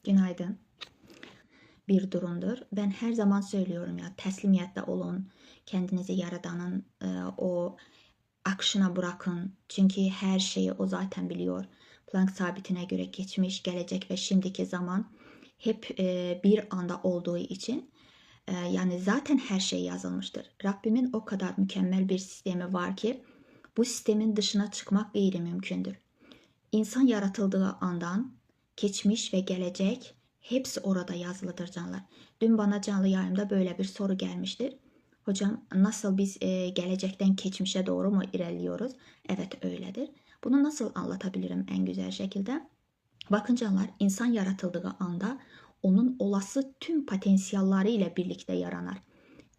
Günaydın. Bir durumdur. Ben her zaman söylüyorum ya, teslimiyette olun. Kendinizi Yaradan'ın o akışına bırakın. Çünkü her şeyi o zaten biliyor. Planck sabitine göre geçmiş, gelecek ve şimdiki zaman hep bir anda olduğu için yani zaten her şey yazılmıştır. Rabbimin o kadar mükemmel bir sistemi var ki bu sistemin dışına çıkmak gayri mümkündür. İnsan yaratıldığı andan geçmiş ve gelecek hepsi orada yazılıdır canlar. Dün bana canlı yayımda böyle bir soru gelmiştir. Hocam nasıl biz gelecekten geçmişe doğru mu ilerliyoruz? Evet öyledir. Bunu nasıl anlatabilirim en güzel şekilde? Bakın canlar, insan yaratıldığı anda onun olası tüm potansiyelleri ile birlikte yaranar.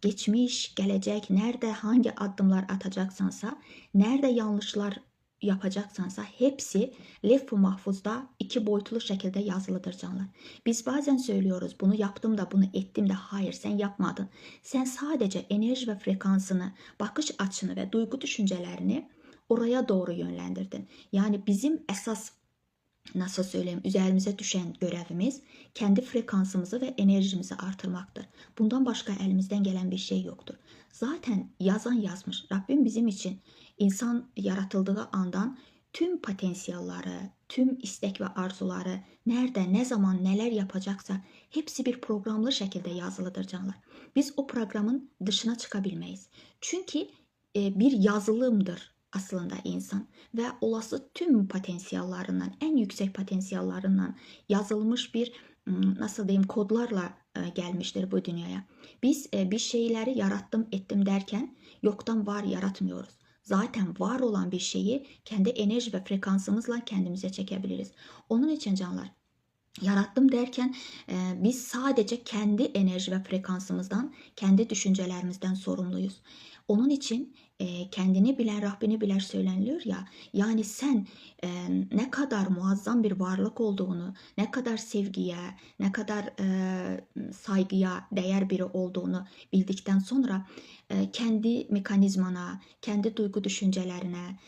Geçmiş, gelecek, nerede hangi adımlar atacaksansa, nerede yanlışlar yapacaksansa hepsi lef-i mahfuzda iki boyutlu şekilde yazılıdır canlar. Biz bazen söylüyoruz bunu yaptım da bunu ettim de, hayır sen yapmadın. Sen sadece enerji ve frekansını, bakış açını ve duygu düşüncelerini oraya doğru yönlendirdin. Yani bizim esas, nasıl söyleyeyim, üzerimize düşen görevimiz kendi frekansımızı ve enerjimizi artırmaktır. Bundan başka elimizden gelen bir şey yoktur. Zaten yazan yazmış. Rabbim bizim için insan yaratıldığı andan tüm potansiyelleri, tüm istek ve arzuları nerede, ne zaman, neler yapacaksa hepsi bir programlı şekilde yazılıdır canlar. Biz o programın dışına çıkabilmeyiz. Çünkü bir yazılımdır aslında insan ve olası tüm potansiyellerinden, en yüksek potansiyellerinden yazılmış bir, nasıl diyeyim, kodlarla gelmiştir bu dünyaya. Biz bir şeyleri yarattım ettim derken yoktan var yaratmıyoruz. Zaten var olan bir şeyi kendi enerji ve frekansımızla kendimize çekebiliriz. Onun için canlar, yarattım derken biz sadece kendi enerji ve frekansımızdan, kendi düşüncelerimizden sorumluyuz. Onun için kendini bilen Rabbini bilir söyleniliyor ya. Yani sen ne kadar muazzam bir varlık olduğunu, ne kadar sevgiye, ne kadar saygıya değer biri olduğunu bildikten sonra kendi mekanizmana, kendi duygu düşüncelerine,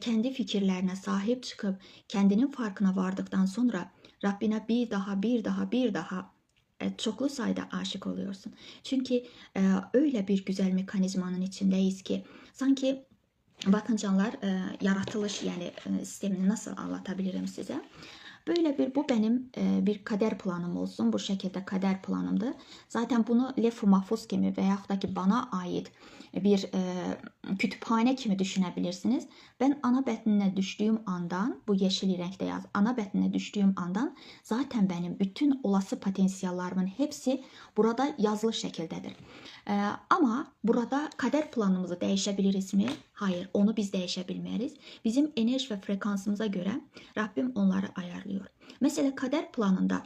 kendi fikirlerine sahip çıkıp kendinin farkına vardıktan sonra Rabbine bir daha çoklu sayıda aşık oluyorsun. Çünkü öyle bir güzel mekanizmanın içindeyiz ki sanki, bakın canlar, yaratılış yani sistemini nasıl anlatabilirim size? Böyle bir, bu benim bir kader planım olsun. Bu şekilde kader planımdı. Zaten bunu lef-i mahfuz gibi veyahut da ki bana ait bir kütüphane kimi düşünebilirsiniz. Ben ana betnine düştüğüm andan, bu yeşil renkte yaz, ana betnine düştüğüm andan zaten benim bütün olası potansiyellerimin hepsi burada yazılı şekildedir. Ama burada kader planımızı değişebiliriz mi? Hayır, onu biz değişebilmeyiz. Bizim enerji ve frekansımıza göre Rabbim onları ayarlıyor. Mesela kader planında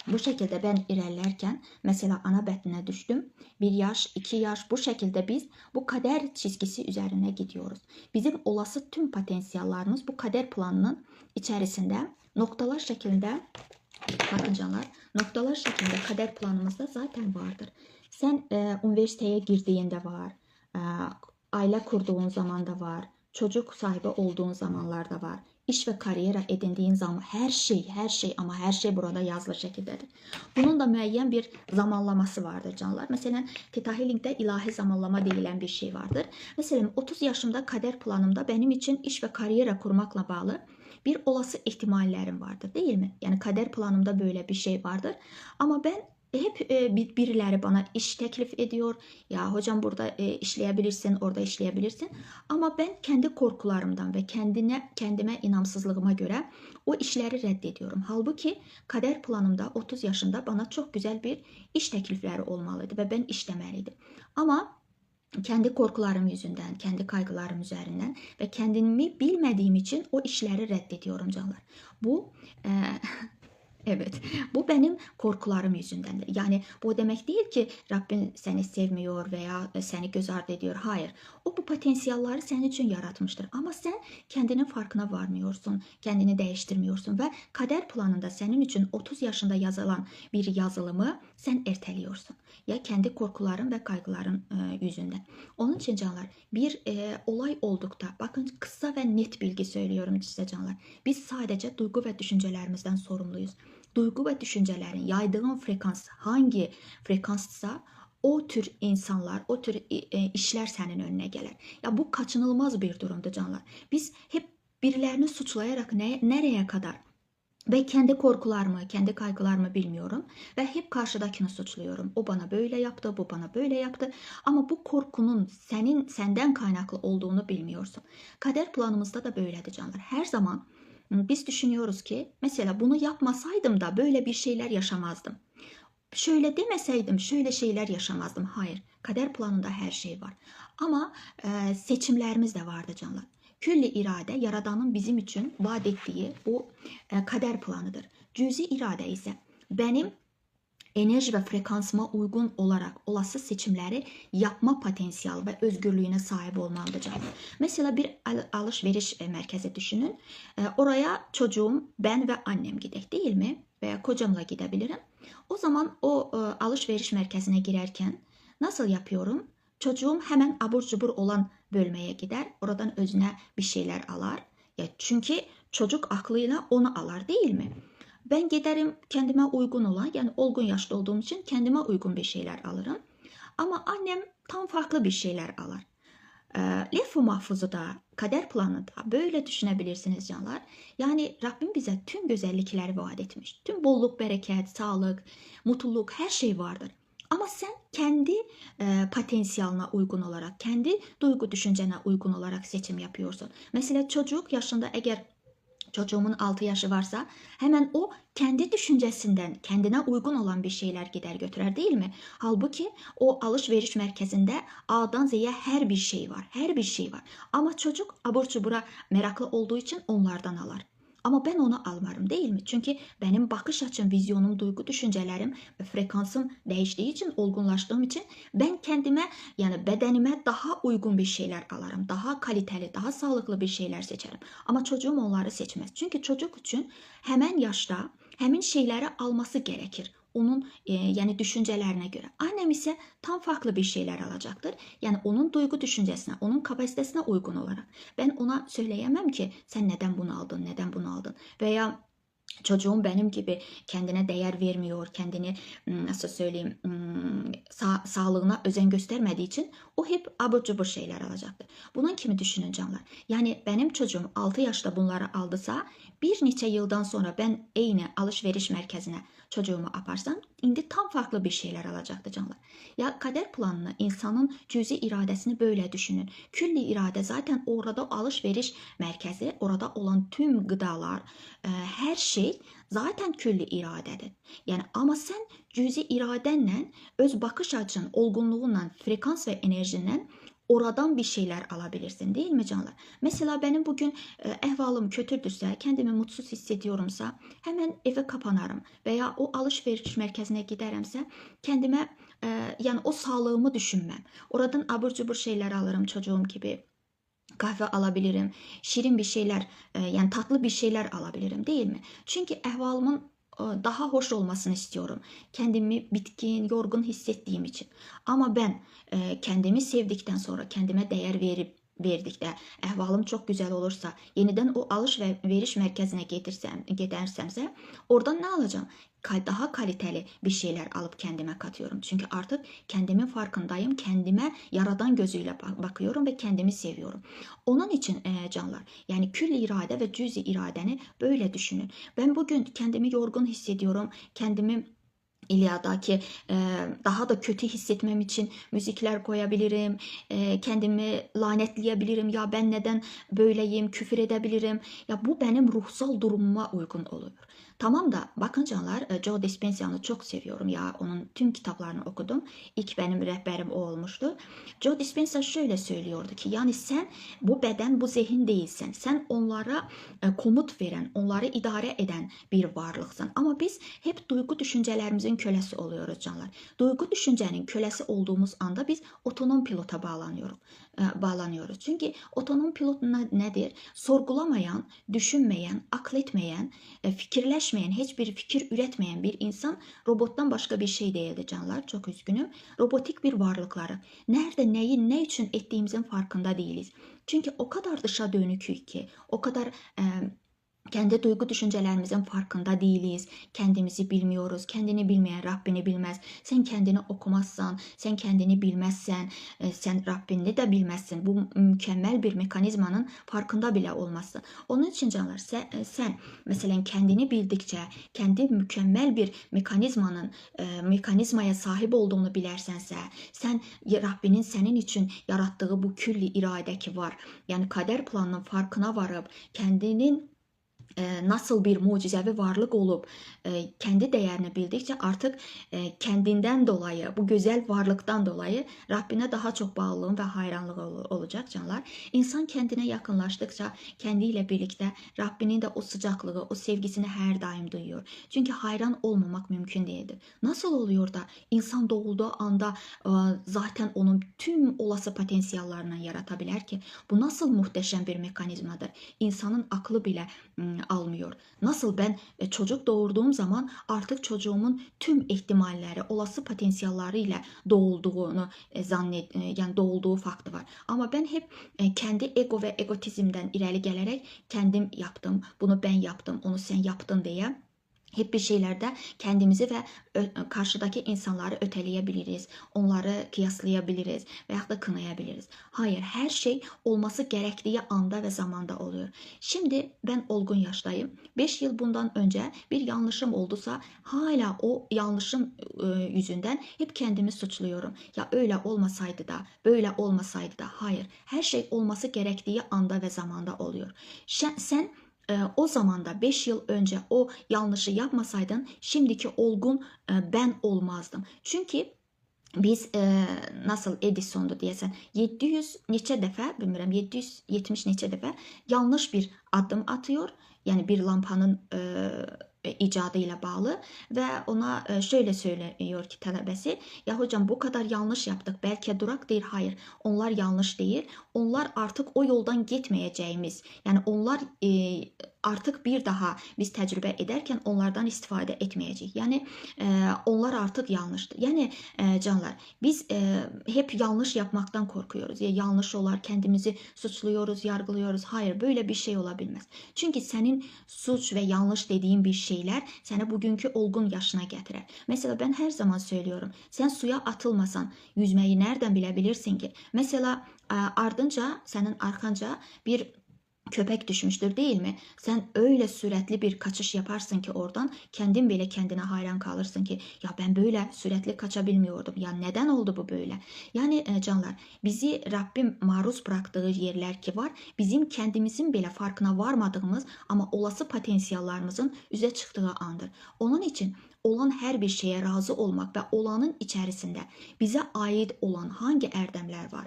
bu şekilde ben ilerlerken mesela ana betnine düştüm. 1 yaş, 2 yaş, bu şekilde biz bu kader çizgisi üzerine gidiyoruz. Bizim olası tüm potansiyellerimiz bu kader planının içerisinde noktalar şeklinde, bakın canlar, noktalar şeklinde kader planımızda zaten vardır. Sen üniversiteye girdiğinde var, aile kurduğun zaman da var, çocuk sahibi olduğun zamanlarda var, iş ve kariyer edindiğin zaman her şey ama her şey burada yazılı şekildedir. Bunun da müəyyən bir zamanlaması vardır canlar. Mesela Theta Healing'de ilahi zamanlama denilen bir şey vardır. Mesela 30 yaşımda kader planımda benim için iş ve kariyer kurmakla bağlı bir olası ihtimallerim vardır, değil mi? Yani kader planımda böyle bir şey vardır. Ama ben hep birileri bana iş teklif ediyor. Ya hocam burada işleyebilirsin, orada işleyebilirsin. Ama ben kendi korkularımdan ve kendime inamsızlığıma göre o işleri reddediyorum. Halbuki kader planımda 30 yaşında bana çok güzel bir iş teklifleri olmalıydı ve ben işlemeliydim. Ama kendi korkularım yüzünden, kendi kaygılarım üzerinden ve kendimi bilmediğim için o işleri reddediyorum canlar. Bu evet, bu benim korkularım yüzündendir. Yani bu demek değil ki Rabbin seni sevmiyor veya seni göz ardı ediyor. Hayır, O bu potansiyelleri senin için yaratmıştır. Ama sen kendinin farkına varmıyorsun, kendini değiştirmiyorsun ve kader planında senin için 30 yaşında yazılan bir yazılımı sen erteliyorsun. Ya kendi korkuların ve kaygıların yüzünden. Onun için canlar bir olay oldukta, bakın kısa ve net bilgi söylüyorum size canlar. Biz sadece duygu ve düşüncelerimizden sorumluyuz. Duygu ve düşüncelerin yaydığın frekans hangi frekanssa o tür insanlar, o tür işler senin önüne gelir. Ya bu kaçınılmaz bir durumdu canlar. Biz hep birilerini suçlayarak nereye kadar? Ve kendi korkularımı, kendi kaygılarımı bilmiyorum. Ve hep karşıdakini suçluyorum. O bana böyle yaptı, bu bana böyle yaptı. Ama bu korkunun senden kaynaklı olduğunu bilmiyorsun. Kader planımızda da böyledir canlar. Her zaman biz düşünüyoruz ki mesela bunu yapmasaydım da böyle bir şeyler yaşamazdım. Şöyle demeseydim şöyle şeyler yaşamazdım. Hayır, kader planında her şey var. Ama seçimlerimiz de vardı canlar. Külli irade Yaradan'ın bizim için vaat ettiği bu kader planıdır. Cüzi irade ise benim enerji ve frekansıma uygun olarak olası seçimleri yapma potansiyeli ve özgürlüğüne sahip olmalıdır canım. Mesela bir alışveriş merkezi düşünün. Oraya çocuğum, ben ve annem gidek değil mi? Veya kocamla gidebilirim. O zaman o alışveriş merkezine girerken nasıl yapıyorum? Çocuğum hemen abur cubur olan bölmeye gider. Oradan özüne bir şeyler alar. Ya çünkü çocuk aklıyla onu alar değil mi? Ben giderim kendime uygun olan, yani olgun yaşta olduğum için kendime uygun bir şeyler alırım. Ama annem tam farklı bir şeyler alır. Lef-i mahfuzu da, kader planı da böyle düşünebilirsiniz canlar. Yani Rabbim bize tüm güzellikleri vaat etmiş. Tüm bolluk, bereket, sağlık, mutluluk her şey vardır. Ama sen kendi potansiyeline uygun olarak, kendi duygu düşüncene uygun olarak seçim yapıyorsun. Mesela çocuk yaşında eğer çocuğumun 6 yaşı varsa hemen o kendi düşüncesinden kendine uygun olan bir şeyler gider götürer değil mi? Halbuki o alışveriş merkezinde A'dan Z'ye her bir şey var. Her bir şey var. Ama çocuk abur cubura meraklı olduğu için onlardan alır. Ama ben onu almarım değil mi? Çünkü benim bakış açım, vizyonum, duygu düşüncelerim ve frekansım değiştiği için, olgunlaştığım için ben kendime yani bedenime daha uygun bir şeyler alırım. Daha kaliteli, daha sağlıklı bir şeyler seçerim. Ama çocuğum onları seçmez. Çünkü çocuk için hemen yaşta hemen şeyleri alması gerekir. Onun yani düşüncelerine göre. Annem ise tam farklı bir şeyler alacaktır. Yani onun duygu düşüncesine, onun kapasitesine uygun olarak. Ben ona söyleyemem ki sen neden bunu aldın, neden bunu aldın. Veya çocuğum benim gibi kendine değer vermiyor, kendini nasıl söyleyeyim sağlığına özen göstermediği için o hep abur cubur şeyler alacaktır. Bunun kimi düşünün canlar. Yani benim çocuğum 6 yaşta bunları aldısa bir neçə yıldan sonra ben aynı alışveriş merkezine çocuğumu aparsam indi tam farklı bir şeyler alacaktı canlar. Ya kader planını insanın cüzi iradesini böyle düşünün. Külli irade zaten orada alışveriş merkezi, orada olan tüm gıdalar, her şey zaten külli iradedir. Yani ama sen cüzi iradenle, öz bakış açın, olgunluğunla, frekans ve enerjinle oradan bir şeyler alabilirsin değil mi canlar? Mesela benim bugün ehvalım kötüdürse, kendimi mutsuz hissediyorumsa hemen eve kapanarım veya o alışveriş merkezine gideremse kendime yani o sağlığımı düşünmem. Oradan abur cubur şeyler alırım çocuğum gibi. Kahve alabilirim, şirin bir şeyler, yani tatlı bir şeyler alabilirim değil mi? Çünkü ehvalımın daha hoş olmasını istiyorum. Kendimi bitkin, yorgun hissettiğim için. Ama ben kendimi sevdikten sonra, kendime değer verdikte, ehvalım çok güzel olursa, yeniden o alışveriş merkezine gidersemse oradan ne alacağım? Daha kaliteli bir şeyler alıp kendime katıyorum. Çünkü artık kendimin farkındayım. Kendime yaradan gözüyle bakıyorum ve kendimi seviyorum. Onun için canlar yani külli irade ve cüzi iradeni böyle düşünün. Ben bugün kendimi yorgun hissediyorum. Kendimi İlyadaki daha da kötü hissetmem için müzikler koyabilirim, kendimi lanetleyebilirim. Ya ben neden böyleyim, küfür edebilirim. Ya bu benim ruhsal durumuma uygun oluyor. Tamam da bakın canlar Joe Dispenza'nı çok seviyorum ya. Onun tüm kitaplarını okudum. İlk benim rehberim o olmuştu. Joe Dispenza şöyle söylüyordu ki yani sen bu beden, bu zihin değilsin. Sen onlara komut veren, onları idare eden bir varlıksın. Ama biz hep duygu düşüncelerimizin fikrin köləsi oluyoruz canlar. Duygu düşüncenin kölesi olduğumuz anda biz otonom pilota bağlanıyoruz. Çünkü otonom pilot nedir? Sorgulamayan, düşünmeyen, akletmeyen, fikirleşmeyen, hiçbir fikir üretmeyen bir insan robottan başka bir şey değildi canlar. Çok üzgünüm. Robotik bir varlıkları. Nerede, neyi, ne için ettiğimizin farkında değiliz. Çünkü o kadar dışa dönükük ki, o kadar kendi duygu düşüncelerimizin farkında değiliz. Kendimizi bilmiyoruz. Kendini bilmeyen Rabbini bilmez. Sen kendini okumazsan, sen kendini bilmezsen, sen Rabbini de bilmezsin. Bu mükemmel bir mekanizmanın farkında bile olmazsın. Onun için canlar sen mesela kendini bildikçe, kendi mükemmel bir mekanizmaya sahip olduğunu bilersense, sen Rabbinin senin için yarattığı bu külli irade ki var. Yani kader planının farkına varıp kendinin nasıl bir mucizevi varlık olup kendi değerini bildikçe artık kendinden dolayı, bu güzel varlıktan dolayı Rabbine daha çok bağlılığın ve hayranlığı olacak canlar. İnsan kendine yakınlaştıkça kendiyle birlikte Rabbinin de o sıcaklığı, o sevgisini her daim duyuyor. Çünkü hayran olmamak mümkün değildir. Nasıl oluyor da insan doğulduğu anda zaten onun tüm olası potansiyellerini yaratabilir ki? Bu nasıl muhteşem bir mekanizmadır. İnsanın aklı bile almıyor. Nasıl ben çocuk doğurduğum zaman artık çocuğumun tüm ihtimalleri, olası potansiyelleri ile doğulduğunu yani doğulduğu faktı var. Ama ben hep kendi ego ve egotizmden ileri gelerek kendim yaptım, bunu ben yaptım, onu sen yaptın diye hep bir şeylerde kendimizi ve karşıdaki insanları öteleyebiliriz. Onları kıyaslayabiliriz veya da kınayabiliriz. Hayır, her şey olması gerektiği anda ve zamanda oluyor. Şimdi ben olgun yaştayım. 5 yıl bundan önce bir yanlışım olduysa hala o yanlışım yüzünden hep kendimi suçluyorum. Ya öyle olmasaydı da, böyle olmasaydı da. Hayır, her şey olması gerektiği anda ve zamanda oluyor. Sen o zaman da 5 yıl önce o yanlışı yapmasaydın şimdiki olgun ben olmazdım. Çünkü biz nasıl Edison'du diyesen 700 neçə dəfə bilmirəm 770 neçə dəfə yanlış bir adım atıyor. Yani bir lampanın icadıyla bağlı ve ona şöyle söylüyor ki tələbəsi, ya hocam bu kadar yanlış yaptık, belki durak değil. Hayır, onlar yanlış değil. Onlar artık o yoldan gitmeyeceğimiz, yani onlar artık bir daha biz tecrübe ederken onlardan istifade etmeyecek. Yani onlar artık yanlıştı. Yani canlar biz hep yanlış yapmaktan korkuyoruz. Ya yanlış olar, kendimizi suçluyoruz, yargılıyoruz. Hayır, böyle bir şey olabilmez. Çünkü senin suç ve yanlış dediğin bir şeyler seni bugünkü olgun yaşına getirir. Mesela ben her zaman söylüyorum. Sen suya atılmasan yüzmeyi nereden bilebilirsin ki? Mesela ardınca senin arkanca bir köpek düşmüştür değil mi? Sen öyle süratli bir kaçış yaparsın ki oradan kendin bile kendine hayran kalırsın ki ya ben böyle süratli kaçabilmiyordum. Ya neden oldu bu böyle? Yani canlar bizi Rabbim maruz bıraktığı yerler ki var. Bizim kendimizin bile farkına varmadığımız ama olası potansiyellerimizin üze çıktığı andır. Onun için olan her bir şeye razı olmak ve olanın içerisinde bize ait olan hangi erdemler var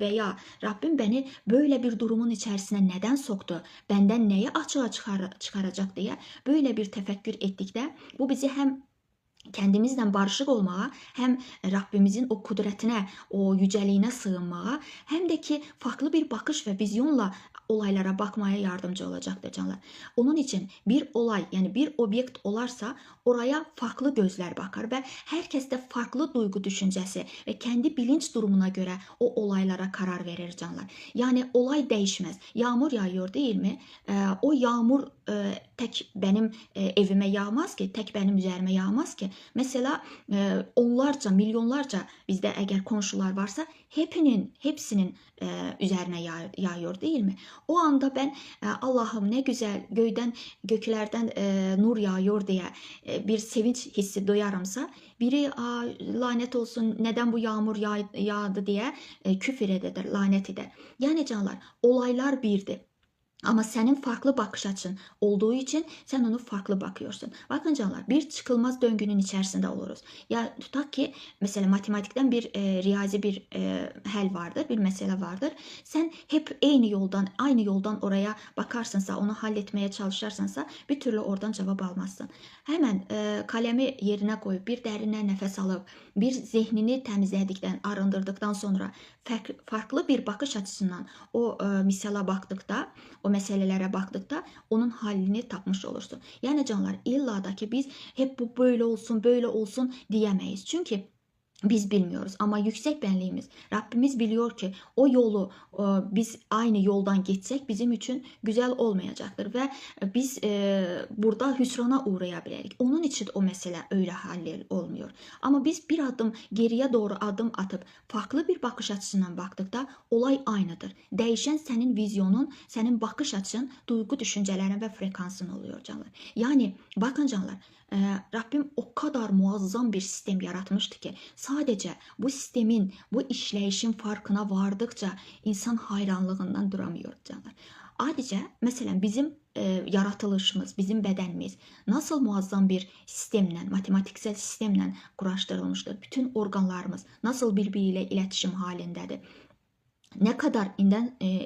veya Rabbim beni böyle bir durumun içerisine neden soktu, benden neyi açığa çıkaracak diye böyle bir tefekkür ettikdə bu bizi hem kendimizle barışık olmağa, hem Rabbimizin o kudretine, o yüceliğine sığınmağa, hem de ki farklı bir bakış ve vizyonla olaylara bakmaya yardımcı olacaktır canlar. Onun için bir olay, yani bir obyekt olarsa oraya farklı gözler bakar ve herkes de farklı duygu düşüncesi ve kendi bilinç durumuna göre o olaylara karar verir canlar. Yani olay değişmez. Yağmur yağıyor değil mi? O yağmur tek benim evime yağmaz ki, tek benim üzerime yağmaz ki. Mesela onlarca, milyonlarca bizde eğer komşular varsa hepsinin üzerine yağıyor değil mi? O anda ben Allah'ım ne güzel göklerden nur yağıyor diye bir sevinç hissi duyarımsa biri lanet olsun neden bu yağmur yağdı diye küfür eder, lanet eder. Yani canlar olaylar birdi. Ama senin farklı bakış açın olduğu için sen onu farklı bakıyorsun. Bakın canlar, bir çıkılmaz döngünün içerisinde oluruz. Ya tutak ki mesela matematikten bir riyazi bir hel vardır, bir mesele vardır. Sen hep aynı yoldan oraya bakarsınsa, onu halletmeye çalışırsansa bir türlü oradan cevap almazsın. Hemen kalemi yerine koyup bir derinden nefes alıp bir zihnini temizledikten, arındırdıktan sonra farklı bir bakış açısından o misala baktıkta, o meselelere baktıkta onun halini tapmış olursun. Yani canlar, illa da ki biz hep bu böyle olsun böyle olsun diyemeyiz. Çünkü biz bilmiyoruz ama yüksek benliğimiz, Rabbimiz biliyor ki o yolu biz aynı yoldan geçsek bizim için güzel olmayacaktır ve biz burada hüsrana uğrayabiliriz. Onun için o mesele öyle hallol olmuyor. Ama biz bir adım geriye doğru adım atıp farklı bir bakış açısından baktıkta olay aynıdır. Değişen senin vizyonun, senin bakış açın, duygu düşüncelerin ve frekansın oluyor canlar. Yani bakın canlar, Rabbim o kadar muazzam bir sistem yaratmıştı ki sadece bu sistemin, bu işleyişin farkına vardıkça insan hayranlığından duramıyor canlar. Ayrıca mesela bizim yaratılışımız, bizim bedenimiz nasıl muazzam bir sistemle, matematiksel sistemle kuraşdırılmıştır. Bütün organlarımız nasıl birbiriyle iletişim halindedir. Ne kadar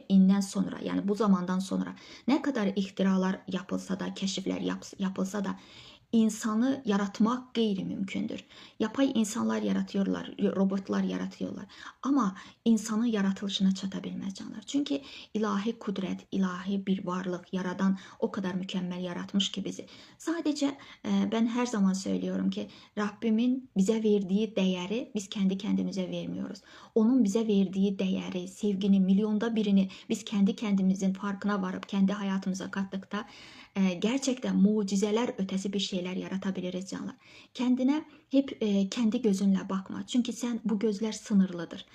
inden sonra, yani bu zamandan sonra ne kadar ihtiralar yapılsa da, keşifler yapılsa da insanı yaratmak gayri mümkündür. Yapay insanlar yaratıyorlar, robotlar yaratıyorlar. Ama insanın yaratılışına çatabilmez canlar. Çünkü ilahi kudret, ilahi bir varlık, yaradan o kadar mükemmel yaratmış ki bizi. Sadece ben her zaman söylüyorum ki Rabbimin bize verdiği değeri biz kendi kendimize vermiyoruz. Onun bize verdiği değeri, sevginin milyonda birini biz kendi kendimizin farkına varıp kendi hayatımıza kattıkta gerçekten mucizeler ötesi bir şeyler yaratabiliriz canlar. Kendine hep kendi gözünle bakma. Çünkü bu gözler sınırlıdır.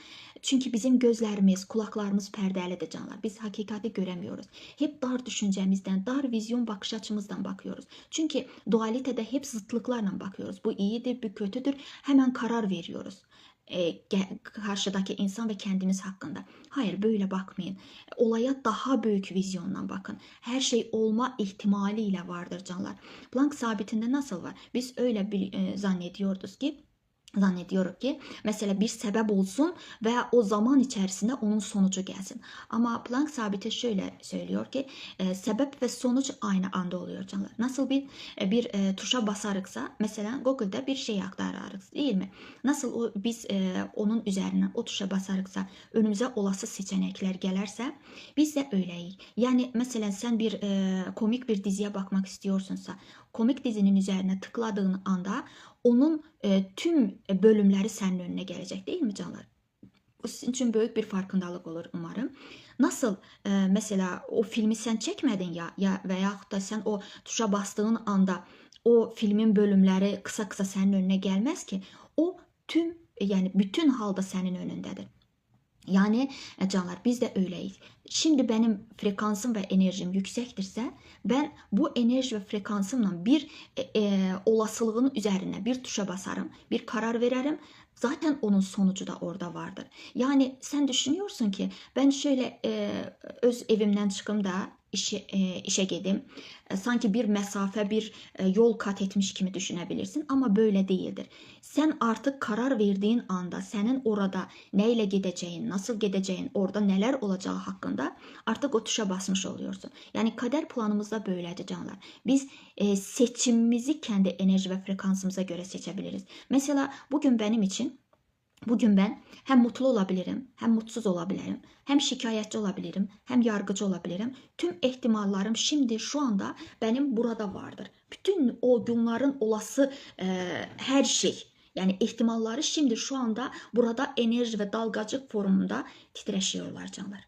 Çünkü bizim gözlerimiz, kulaklarımız perdelidir canlar. Biz hakikati göremiyoruz. Hep dar düşüncemizden, dar vizyon bakış açımızdan bakıyoruz. Çünkü dualitede hep zıtlıklarla bakıyoruz. Bu iyidir, bu kötüdür. Hemen karar veriyoruz karşıdaki insan ve kendimiz hakkında. Hayır, böyle bakmayın. Olaya daha büyük vizyondan bakın. Her şey olma ihtimaliyle vardır canlar. Planck sabitinde nasıl var? Biz öyle zannediyoruz ki mesela bir sebep olsun veya o zaman içerisinde onun sonucu gelsin. Ama Planck sabiti şöyle söylüyor ki sebep ve sonuç aynı anda oluyor canlar. Nasıl bir tuşa basarıksa, mesela Google'da bir şey aktarırız değil mi? Nasıl biz onun üzerine o tuşa basarıksa önümüze olası seçenekler gelirse biz de öyleyiz. Yani mesela sen komik bir diziye bakmak istiyorsunsa komik dizinin üzerine tıkladığın anda onun tüm bölümleri senin önüne gelecek değil mi canlar? Bu sizin için büyük bir farkındalık olur umarım. Nasıl mesela o filmi sen çekmedin ya veya da sen o tuşa bastığın anda o filmin bölümleri kısa kısa senin önüne gelmez ki. O yani bütün halde senin önündedir. Yani canlar, biz de öyleyiz. Şimdi benim frekansım ve enerjim yüksektirse ben bu enerji ve frekansımla bir olasılığın üzerine bir tuşa basarım, bir karar veririm. Zaten onun sonucu da orada vardır. Yani sen düşünüyorsun ki ben şöyle öz evimden çıkım da işe gidim. Sanki bir mesafe, bir yol kat etmiş gibi düşünebilirsin ama böyle değildir. Sen artık karar verdiğin anda senin orada neyle gideceğin, nasıl gideceğin, orada neler olacağı hakkında artık o tuşa basmış oluyorsun. Yani kader planımızda böyledir canlar. Biz seçimimizi kendi enerji ve frekansımıza göre seçebiliriz. Mesela bugün ben hem mutlu olabilirim, hem mutsuz olabilirim, hem şikayetçi olabilirim, hem yargıcı olabilirim. Tüm ihtimallerim şimdi şu anda benim burada vardır. Bütün o günlerin olası her şey, yani ihtimalları şimdi şu anda burada enerji ve dalgacık formunda titreşiyorlar canlar.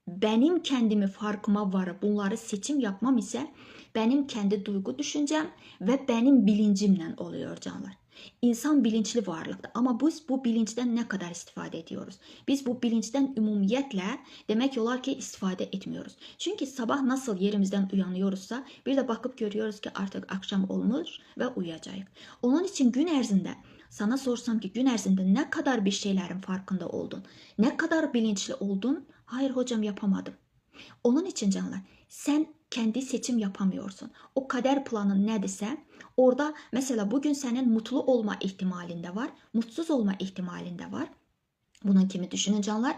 Benim kendimi farkıma varıp bunları seçim yapmam ise benim kendi duygu düşüncem ve benim bilincimle oluyor canlar. İnsan bilinçli varlıktır ama biz bu bilinçten ne kadar istifade ediyoruz? Biz bu bilinçten ümumiyetle demek olar ki istifade etmiyoruz. Çünkü sabah nasıl yerimizden uyanıyoruzsa bir de bakıp görüyoruz ki artık akşam olmuş ve uyuyacağız. Onun için gün erzinde sana sorsam ki gün erzinde ne kadar bir şeylerin farkında oldun? Ne kadar bilinçli oldun? Hayır hocam, yapamadım. Onun için canlar, sen kendi seçim yapamıyorsun. O kader planın nedirse orada mesela bugün senin mutlu olma ihtimalinde var, mutsuz olma ihtimalinde var. Bunun kimi düşünün canlar.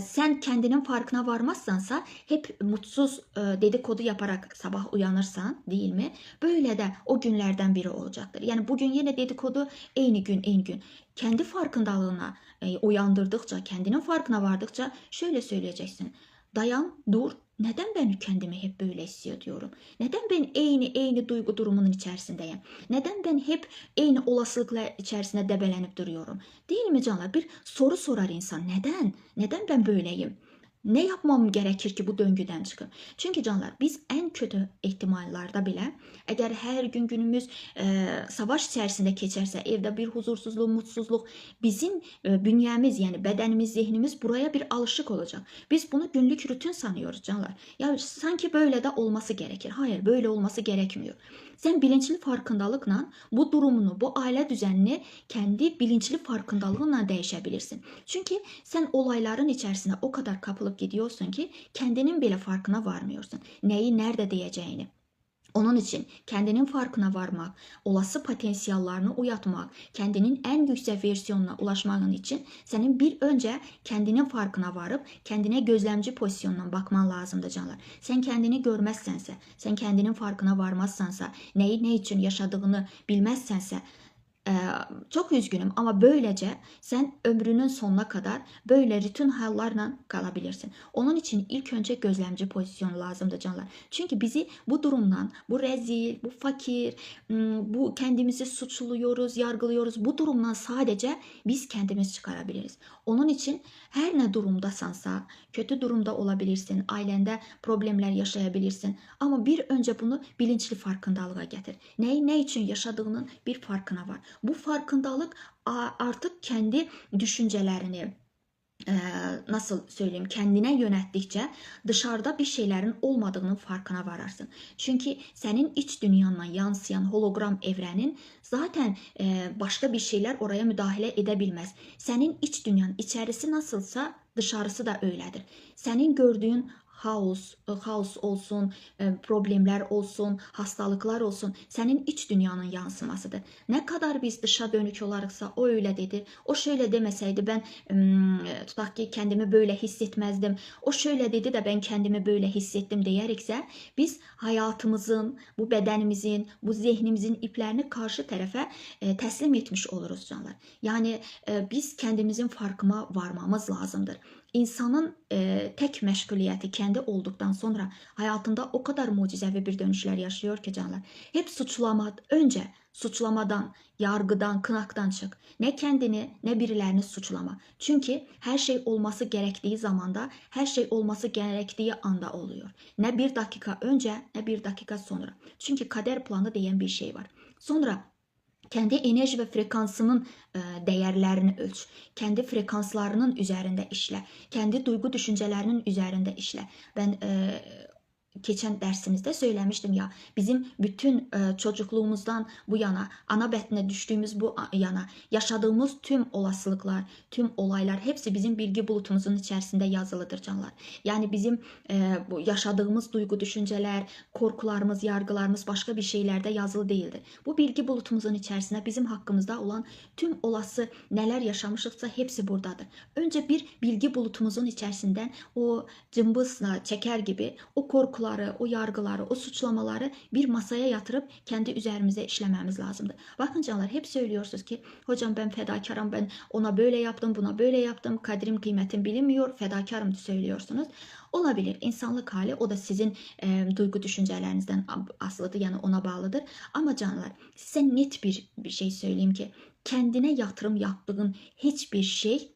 Sen kendinin farkına varmazsansa hep mutsuz dedikodu yaparak sabah uyanırsan değil mi? Böyle de o günlerden biri olacaktır. Yani bugün yine dedikodu aynı gün. Kendi farkındalığına uyandırdıkça, kendinin farkına vardıkça şöyle söyleyeceksin. Dayan, dur. Neden ben kendimi hep böyle hissediyorum? Neden ben aynı duygu durumunun içerisindeyim? Neden ben hep aynı olasılıklar içerisinde debelenip duruyorum? Değil mi canlar? Bir soru sorar insan. Neden? Neden ben böyleyim? Ne yapmam gerekir ki bu döngüden çıkıp? Çünkü canlar biz en kötü ihtimallerde bile eğer her gün günümüz savaş içerisinde geçerse, evde bir huzursuzluk, mutsuzluk, bizim bünyemiz yani bedenimiz, zihnimiz buraya bir alışık olacak. Biz bunu günlük rutin sanıyoruz canlar. Ya sanki böyle de olması gerekir. Hayır, böyle olması gerekmiyor. Sen bilinçli farkındalıkla bu durumunu, bu aile düzenini kendi bilinçli farkındalığınla değişebilirsin. Çünkü sen olayların içerisine o kadar kapılıp gidiyorsun ki kendinin bile farkına varmıyorsun. Neyi nerede diyeceğini. Onun için kendinin farkına varmak, olası potansiyellerini uyatmak, kendinin en yüksek versiyonuna ulaşmanın için senin bir önce kendinin farkına varıp kendine gözlemci pozisyonundan bakman lazımdır canlar. Sen kendini görmezsense, sen kendinin farkına varmazsansa, neyi ne için yaşadığını bilmezsense, çok üzgünüm ama böylece sen ömrünün sonuna kadar böyle rutin hallarla kalabilirsin. Onun için ilk önce gözlemci pozisyonu lazımdır canlar. Çünkü bizi bu durumdan, bu rezil, bu fakir, bu kendimizi suçluyoruz, yargılıyoruz. Bu durumdan sadece biz kendimiz çıkarabiliriz. Onun için her ne durumdasansa, kötü durumda olabilirsin, ailende problemler yaşayabilirsin. Ama bir önce bunu bilinçli farkındalığa getir. Neyi ne için yaşadığının bir farkına var. Bu farkındalık artık kendi düşüncelerini nasıl söyleyeyim kendine yönettikçe dışarıda bir şeylerin olmadığının farkına vararsın. Çünkü senin iç dünyandan yansıyan hologram evrenin zaten başka bir şeyler oraya müdahale edebilmez. Senin iç dünyanın içerisi nasılsa dışarısı da öyledir. Senin gördüğün haos olsun, problemler olsun, hastalıklar olsun senin iç dünyanın yansımasıdır. Ne kadar biz dışa dönük olaraksa o öyle dedi, o şöyle demeseydi ben tutaq ki kendimi böyle hissetmezdim, o şöyle dedi de ben kendimi böyle hissettim diyerikse biz hayatımızın, bu bedenimizin, bu zihnimizin iplerini karşı tarafa teslim etmiş oluruz canlar. Yani biz kendimizin farkına varmamız lazımdır. İnsanın tek meşguliyeti kendi olduktan sonra hayatında o kadar mucizevi bir dönüşler yaşıyor ki canlar. Hep önce suçlamadan, yargıdan, kınaktan çık. Ne kendini ne birilerini suçlama. Çünkü her şey olması gerektiği zamanda, her şey olması gerektiği anda oluyor. Ne bir dakika önce ne bir dakika sonra. Çünkü kader planı diyen bir şey var. Sonra kendi enerji ve frekansının değerlerini ölç. Kendi frekanslarının üzerinde işle. Kendi duygu düşüncelerinin üzerinde işle. Ben geçen dersimizde söylemiştim ya bizim bütün çocukluğumuzdan bu yana ana bətnə düştüğümüz bu yana yaşadığımız tüm olasılıklar, tüm olaylar hepsi bizim bilgi bulutumuzun içerisinde yazılıdır canlar. Yani bizim bu yaşadığımız duygu düşünceler, korkularımız, yargılarımız başka bir şeylerde yazılı değildir. Bu bilgi bulutumuzun içerisinde bizim hakkımızda olan tüm olası neler yaşamışıksa hepsi buradadır. Önce bir bilgi bulutumuzun içerisinden o cımbızla çeker gibi o korkular, o yargıları, o suçlamaları bir masaya yatırıp kendi üzerimize işlememiz lazımdır. Bakın canlar hep söylüyorsunuz ki hocam ben fedakarım, ben ona böyle yaptım, buna böyle yaptım, kadrim kıymetim bilinmiyor, fedakarım söylüyorsunuz. Olabilir, insanlık hali, o da sizin duygu düşüncelerinizden asılıdır, yani ona bağlıdır. Ama canlar size net bir şey söyleyeyim ki kendine yatırım yaptığın hiçbir şey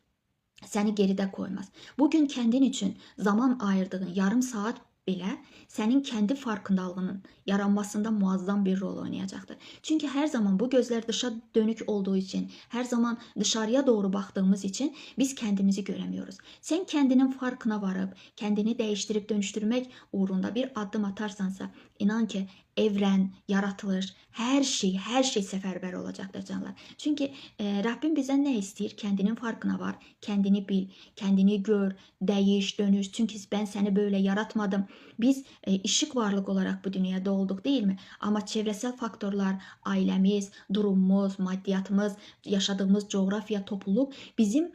seni geride koymaz. Bugün kendin için zaman ayırdığın yarım saat belə sənin kəndi farkındalığının yaranmasında muazzam bir rol oynayacaqdır. Çünki hər zaman bu gözlər dışa dönük olduğu için, hər zaman dışarıya doğru baxdığımız için biz kendimizi göremiyoruz. Sen kendinin farkına varıp, kendini değiştirip dönüştürmek uğrunda bir adım atarsansa, inan ki evren, yaratılış, her şey seferber olacaktır canlar. Çünkü Rabbim bizden ne istiyor? Kendinin farkına var, kendini bil, kendini gör, değiş, dönüş. Çünkü ben seni böyle yaratmadım. Biz ışık varlık olarak bu dünyada olduk değil mi? Ama çevresel faktörler, ailemiz, durumumuz, maddiyatımız, yaşadığımız coğrafya, topluluk bizim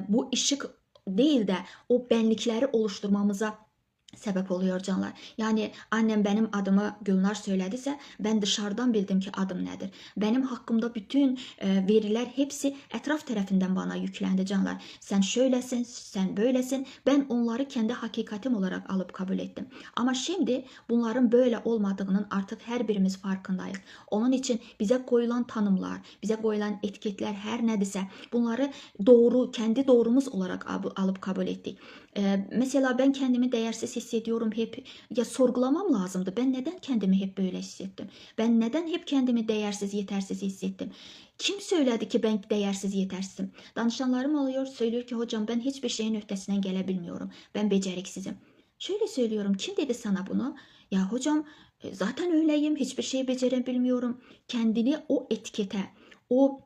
bu ışık değil de o benlikleri oluşturmamıza sebep oluyor canlar. Yani annem benim adımı Gülnar söylediyse ben dışarıdan bildim ki adım nedir. Benim hakkımda bütün veriler hepsi etraf tarafından bana yüklendi canlar. Sen şöylesin, sen böylesin. Ben onları kendi hakikatim olarak alıp kabul ettim. Ama şimdi bunların böyle olmadığının artık her birimiz farkındayız. Onun için bize koyulan tanımlar, bize koyulan etiketler her nedise bunları doğru, kendi doğrumuz olarak alıp kabul ettik. Mesela ben kendimi değersiz hissediyorum hep. Ya sorgulamam lazımdı. Ben neden kendimi hep böyle hissettim? Ben neden hep kendimi değersiz, yetersiz hissettim? Kim söyledi ki ben değersiz, yetersizim? Danışanlarım oluyor, söylüyor ki hocam ben hiçbir şeyin ötesinden gelebilmiyorum. Ben beceriksizim. Şöyle söylüyorum, kim dedi sana bunu? Ya hocam zaten öyleyim, hiçbir şey becerebilmiyorum. Kendini o etikete, o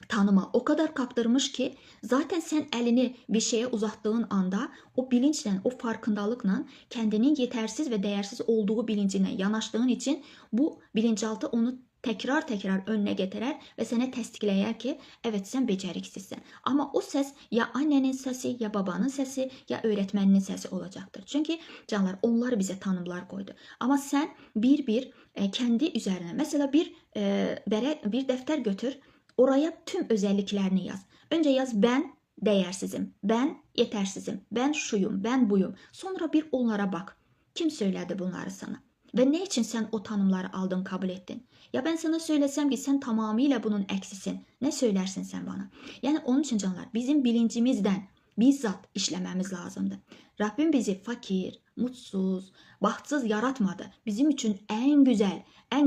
tanıma o kadar kaptırmış ki zaten sen elini bir şeye uzattığın anda o bilinçle, o farkındalıkla kendinin yetersiz ve değersiz olduğu bilincine yanaştığın için bu bilinçaltı onu tekrar önüne getirir ve seni tasdikler ki evet sen beceriksizsin. Ama o ses ya annenin sesi, ya babanın sesi, ya öğretmeninin sesi olacaktır. Çünkü canlar onlar bize tanımlar koydu. Ama sen bir kendi üzerine mesela bir defter götür. Oraya tüm özelliklerini yaz. Önce yaz ben değersizim, ben yetersizim, ben şuyum, ben buyum. Sonra bir onlara bak. Kim söyledi bunları sana? Ve ne için sen o tanımları aldın, kabul ettin? Ya ben sana söylesem ki sen tamamıyla bunun eksisin. Ne söylersin sen bana? Yani onun için canlar bizim bilincimizden bizzat işlememiz lazımdı. Rabbim bizi fakir, mutsuz, bahtsız yaratmadı. Bizim için en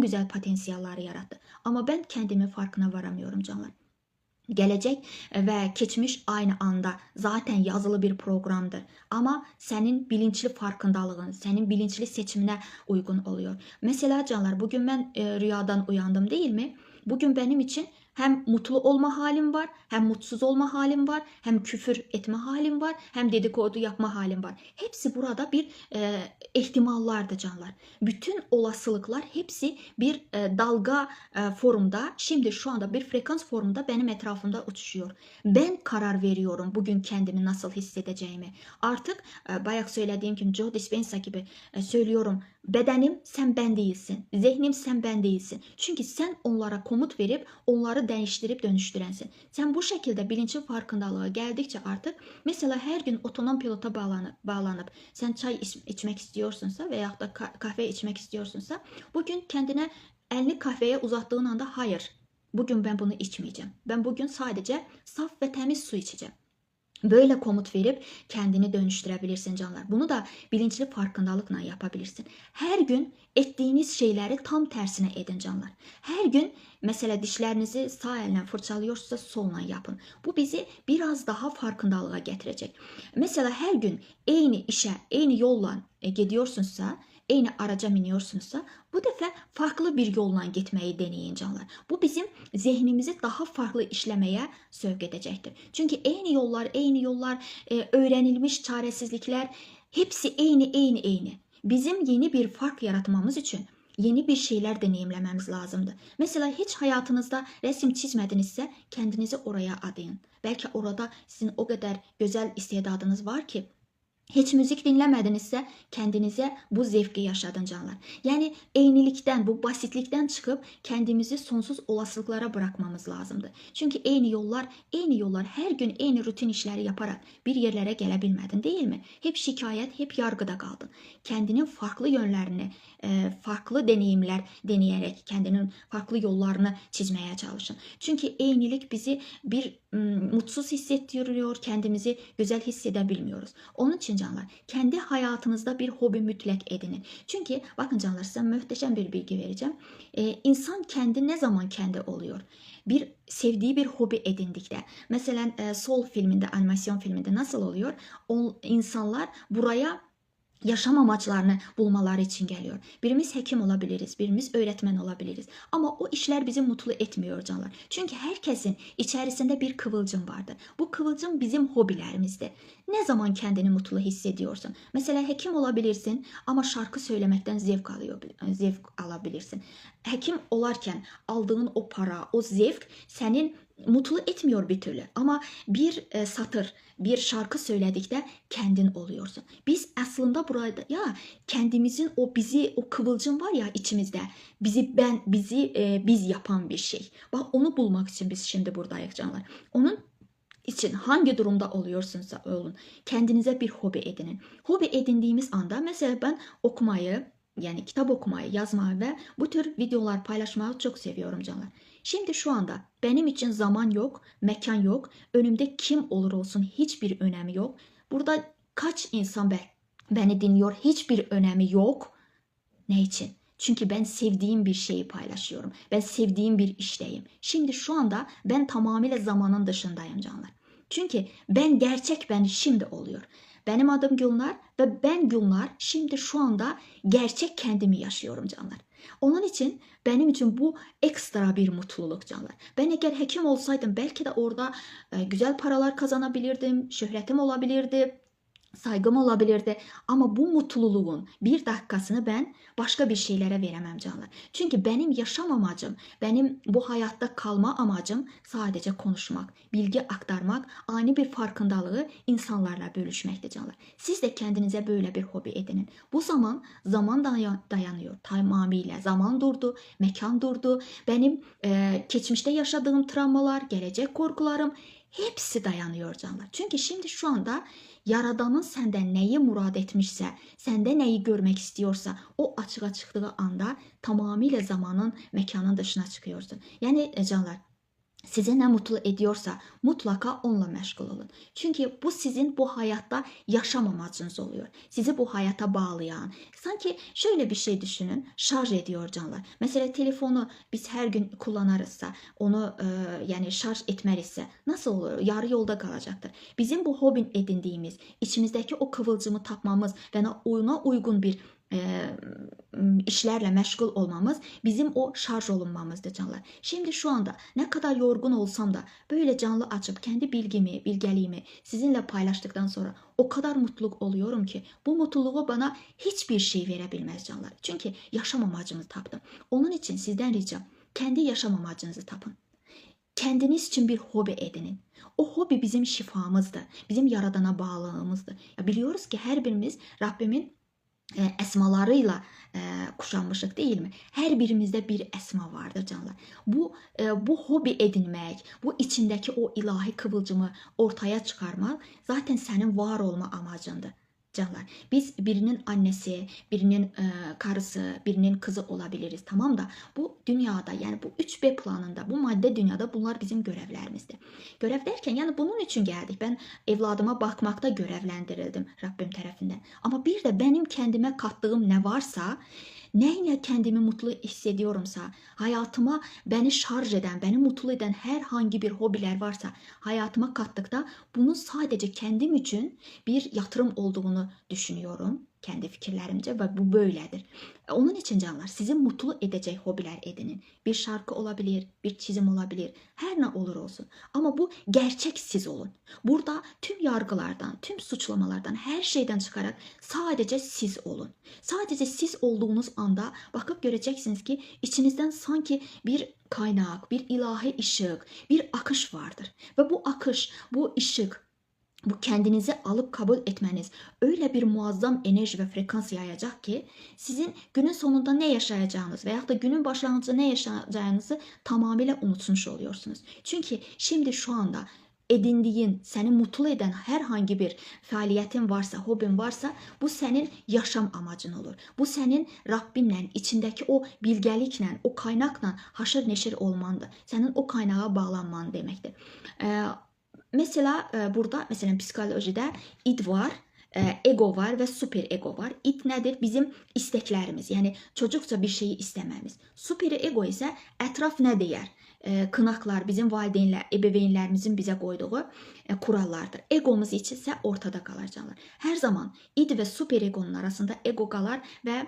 güzel potansiyelleri yarattı. Ama ben kendimin farkına varamıyorum canlar. Gelecek ve geçmiş aynı anda zaten yazılı bir programdır. Ama senin bilinçli farkındalığın, senin bilinçli seçimine uygun oluyor. Mesela canlar bugün ben rüyadan uyandım değil mi? Bugün benim için hem mutlu olma halim var, hem mutsuz olma halim var, hem küfür etme halim var, hem dedikodu yapma halim var. Hepsi burada bir ihtimallardı canlar. Bütün olasılıklar hepsi bir dalga formda, şimdi şu anda bir frekans formunda benim etrafımda uçuşuyor. Ben karar veriyorum bugün kendimi nasıl hissedeceğimi. Artık bayağı söylediğim gibi Joe Dispenza gibi söylüyorum. Bedenim sen ben değilsin. Zihnim sen ben değilsin. Çünkü sen onlara komut verip onları değiştirip dönüştürensin. Sen bu şekilde bilinçli farkındalığa geldikçe artık mesela her gün otonom pilota bağlanıp sen çay içmek istiyorsunsa veya da kahve içmek istiyorsunsa bugün kendine elini kahveye uzattığın anda hayır bugün ben bunu içmeyeceğim. Ben bugün sadece saf ve temiz su içeceğim. Böyle komut verip kendini dönüştürebilirsin canlar. Bunu da bilinçli farkındalıkla yapabilirsin. Her gün ettiğiniz şeyleri tam tersine edin canlar. Her gün mesela dişlerinizi sağ elle fırçalıyorsa solla yapın. Bu bizi biraz daha farkındalığa getirecek. Mesela her gün aynı işe, aynı yolla gidiyorsunsa, aynı araca biniyorsunuzsa bu defa farklı bir yolla gitmeyi deneyin canlar. Bu bizim zihnimizi daha farklı işlemeye sevk edecektir. Çünkü aynı yollar, öğrenilmiş çaresizlikler hepsi aynı. Bizim yeni bir fark yaratmamız için yeni bir şeyler deneyimlememiz lazımdı. Mesela hiç hayatınızda resim çizmedinizse kendinizi oraya adayın. Belki orada sizin o kadar güzel istedadınız var ki hiç müzik dinlemedinizse kendinize bu zevki yaşadın canlar. Yani eynilikten, bu basitlikten çıkıp kendimizi sonsuz olasılıklara bırakmamız lazımdı. Çünkü aynı yollar her gün aynı rutin işleri yaparak bir yerlere gelebilmedin değil mi? Hep şikayet, hep yargıda kaldın. Kendinin farklı yönlerini, farklı deneyimler deneyerek kendinin farklı yollarını çizmeye çalışın. Çünkü eynilik bizi bir mutsuz hissettiriyor, kendimizi güzel hissedebilmiyoruz. Onun için canlar, kendi hayatınızda bir hobi mutlak edinin. Çünkü bakın canlar, size muhteşem bir bilgi vereceğim. İnsan kendi ne zaman kendi oluyor? Bir sevdiği bir hobi edindikte. Mesela Soul filminde, animasyon filminde nasıl oluyor? O insanlar buraya yaşam amaçlarını bulmaları için geliyor. Birimiz hekim olabiliriz, birimiz öğretmen olabiliriz. Ama o işler bizi mutlu etmiyor canlar. Çünkü herkesin içerisinde bir kıvılcım vardır. Bu kıvılcım bizim hobilerimizdir. Ne zaman kendini mutlu hissediyorsun? Mesela hekim olabilirsin ama şarkı söylemekten zevk alabilirsin. Hekim olarken aldığın o para, o zevk senin mutlu etmiyor bir türlü. Ama bir satır, bir şarkı söyledikte kendin oluyorsun. Biz aslında burada ya kendimizin o kıvılcım var ya içimizde. Biz yapan bir şey. Bak, onu bulmak için biz şimdi buradayız canlar. Onun için hangi durumda oluyorsunuz olun, kendinize bir hobi edinin. Hobi edindiğimiz anda mesela ben okumayı, yani kitap okumayı, yazmayı ve bu tür videolar paylaşmayı çok seviyorum canlar. Şimdi şu anda benim için zaman yok, mekan yok. Önümde kim olur olsun hiçbir önemi yok. Burada kaç insan beni dinliyor hiçbir önemi yok. Ne için? Çünkü ben sevdiğim bir şeyi paylaşıyorum. Ben sevdiğim bir işteyim. Şimdi şu anda ben tamamıyla zamanın dışındayım canlar. Çünkü gerçek ben şimdi oluyor. Benim adım Gülnar ve ben Gülnar şimdi şu anda gerçek kendimi yaşıyorum canlar. Onun için benim için bu ekstra bir mutluluk canlar. Ben eğer hekim olsaydım belki de orada güzel paralar kazanabilirdim, şöhretim olabilirdi, saygım olabilirdi. Ama bu mutluluğun bir dakikasını ben başka bir şeylere veremem canlar. Çünkü benim yaşam amacım, benim bu hayatta kalma amacım sadece konuşmak, bilgi aktarmak, ani bir farkındalığı insanlarla bölüşmektir canlar. Siz de kendinize böyle bir hobi edinin. Bu zaman dayanıyor tamamıyla. Zaman durdu, mekan durdu. Benim geçmişte yaşadığım travmalar, gelecek korkularım hepsi dayanıyor canlar. Çünkü şimdi şu anda Yaradanın senden neyi murad etmişse, sende neyi görmek istiyorsa o açığa çıktığı anda tamamıyla zamanın, mekanın dışına çıkıyorsun. Yani canlar, size ne mutlu ediyorsa mutlaka onunla meşgul olun. Çünkü bu sizin bu hayatta yaşam amacınız oluyor. Sizi bu hayata bağlayan. Sanki şöyle bir şey düşünün. Şarj ediyor canlar. Mesela telefonu biz her gün kullanırızsa, onu yani şarj etmezse nasıl olur? Yarı yolda kalacaktır. Bizim bu hobi edindiğimiz, içimizdeki o kıvılcımı tapmamız ve ona uygun bir işlerle meşgul olmamız bizim o şarj olunmamızdır canlar. Şimdi şu anda ne kadar yorgun olsam da böyle canlı açıp kendi bilgeliğimi sizinle paylaştıktan sonra o kadar mutluluk oluyorum ki bu mutluluğu bana hiçbir şey verebilmez canlar. Çünkü yaşam amacımı taptım. Onun için sizden ricam kendi yaşam amacınızı tapın. Kendiniz için bir hobi edinin. O hobi bizim şifamızdır. Bizim Yaradan'a bağlılığımızdır. Ya biliyoruz ki her birimiz Rabbimin esmalarıyla kuşanmışık değil mi? Her birimizde bir esma vardır canlar. Bu hobi edinmek, bu içindeki o ilahi kıvılcımı ortaya çıkarmak zaten senin var olma amacındır. Canlar, biz birinin annesi, birinin karısı, birinin kızı olabiliriz, tamam da bu dünyada, yani bu 3B planında, bu madde dünyada bunlar bizim görevlerimizdir. Görev derken yani bunun için geldik. Ben evladıma bakmakta görevlendirildim Rabbim tarafından. Ama bir de benim kendime kattığım ne varsa, neyle kendimi mutlu hissediyorumsa, hayatıma beni şarj eden, beni mutlu eden herhangi bir hobiler varsa hayatıma kattıkta bunun sadece kendim için bir yatırım olduğunu düşünüyorum. Kendi fikirlerimce ve bu böyledir. Onun için canlar, sizi mutlu edecek hobiler edinin. Bir şarkı olabilir, bir çizim olabilir, her ne olur olsun. Ama bu gerçek siz olun. Burada tüm yargılardan, tüm suçlamalardan, her şeyden çıkarak sadece siz olun. Sadece siz olduğunuz anda bakıp göreceksiniz ki içinizden sanki bir kaynak, bir ilahi ışık, bir akış vardır. Ve bu akış, bu ışık, bu kendinizi alıp kabul etmeniz öyle bir muazzam enerji ve frekans yayacak ki sizin günün sonunda ne yaşayacağınız veya da günün başlangıcında ne yaşayacağınızı tamamıyla unutmuş oluyorsunuz. Çünkü şimdi şu anda edindiyin, səni mutlu edən hər hangi bir fəaliyyətin varsa, hobin varsa, bu sənin yaşam amacın olur. Bu sənin Rabbinlə, içindəki o bilgəliklə, o qaynaqla haşır neşir olmandır. Sənin o kaynağa bağlanman deməkdir. Mesela burada, mesela psikolojide id var, ego var ve süper ego var. İd nedir? Bizim isteklerimiz. Yani çocukça bir şeyi istememiz. Süper ego ise etraf ne deyər? Kınaklar, bizim valideynlər, ebeveynlərimizin bizə qoyduğu kurallardır. Egomuz içinsə ortada qalacaqlar. Hər zaman id ve süper egonun arasında ego qalar ve